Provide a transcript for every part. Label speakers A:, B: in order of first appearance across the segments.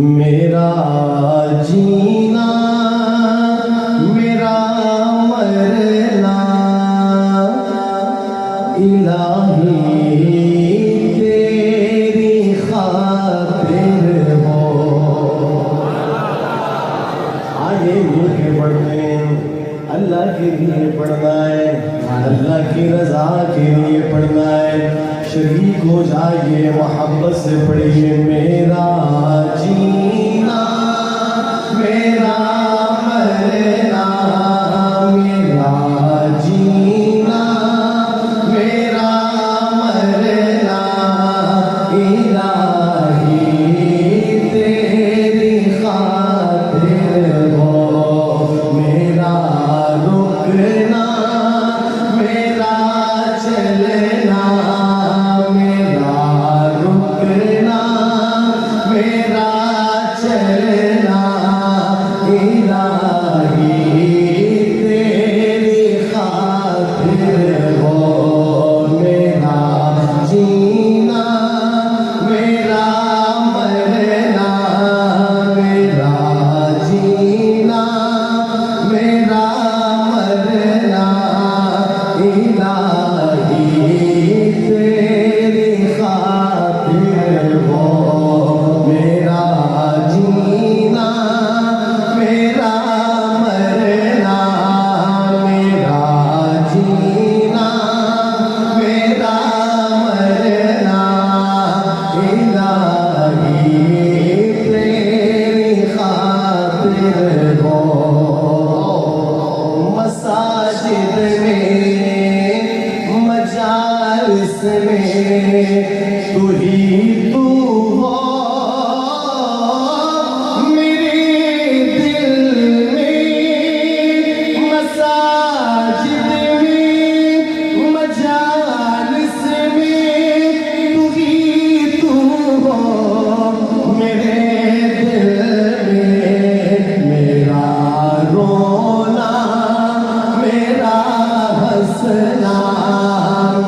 A: मेरा जीना मेरा मरना इलाही तेरी खातिर हो। आगे मिल के पढ़ते हैं, अल्लाह के लिए पढ़ना है, अल्लाह की रजा के लिए पढ़ना है। शरीक हो जाइए, मोहब्बत से पढ़िए। मेरा जीना मेरा मरना मेरा जीना मेरा मरना इलाही तेरी खातिर हो। मेरा रुकना मेरा चलना मेरा रुकना मेरा चलना इलाही तेरी खातिर हो। मेरा जीना मेरा मरना मेरा जीना मेरा मरना इलाही तेरी खातिर हो। मेरा जीना मेरा मरना मेरा जीना मेरा मरना इलाही तेरी खातिर हो। मसाजिद में मजालिस में तू ही तू हो। मेरे दिल में मसाजिद में मजालिस में तू ही तू हो। मेरे दिल में मेरा रोना मेरा हंसना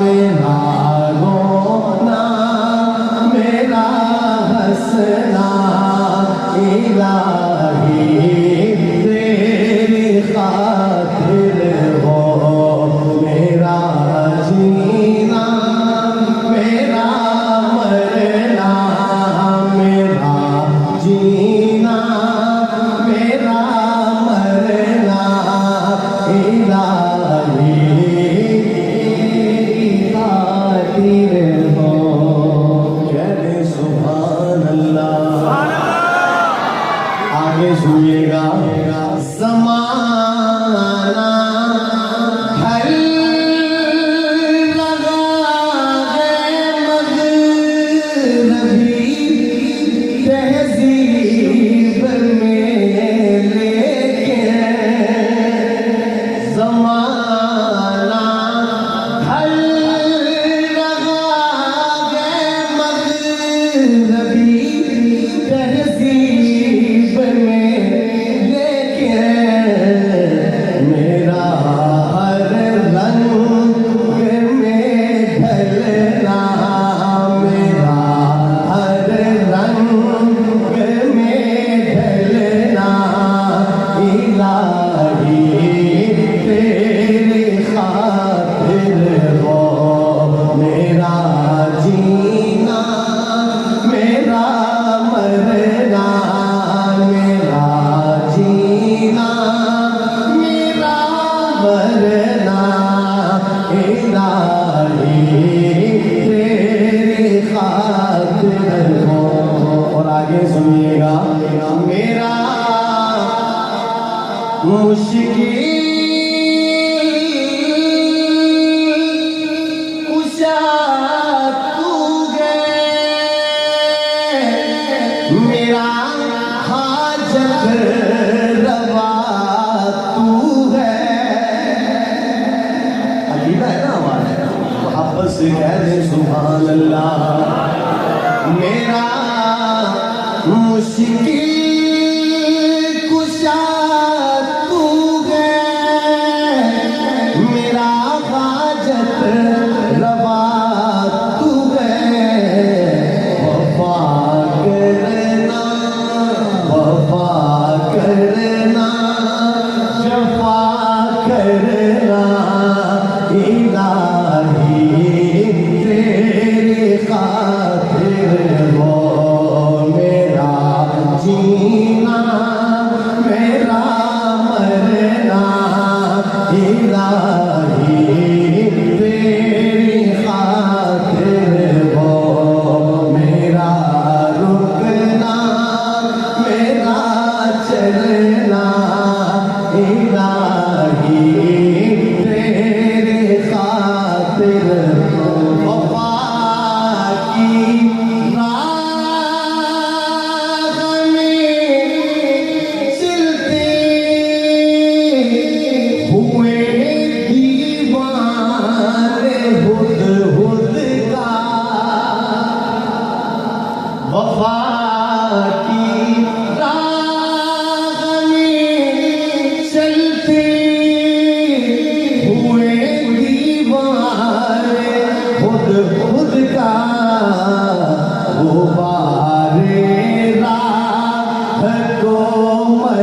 A: मेरा रोना मेरा हंसना इलाही तेरी खातिर हो। मेरा जीना मेरा मरना मेरा जीना मेरा मरना इलाही तेरी खातिर हो। कहते सुभान अल्लाह। आगे सुनिएगा। ज़माना हर लगा है मग़रबी तहज़ीब में लेके। ज़माना हर लगा है मग़रबी तहज़ीब में लेके। मेरा हर रंग में ढलना मेरा हर रंग में ढलना इलाही तेरी खातिर हो। मेरा जीना मेरा मरना मेरा जीना मेरा मरना इलाही तेरी खातिर हो। और आगे सुनिएगा। मेरा मुश्किल कुशा तू है। मेरा हाजत रवा तू है। अकीदा है ना हमारा, मोहब्बत से कह दे सुभान अल्लाह। मेरा मुश्किल कुशा तू है। मेरा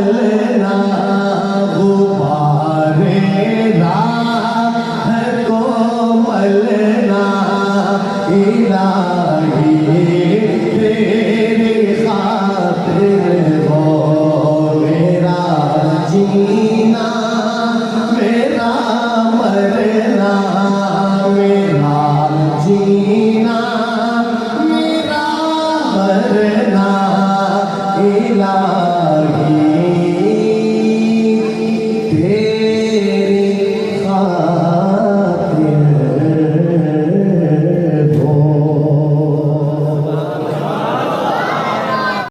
A: चलना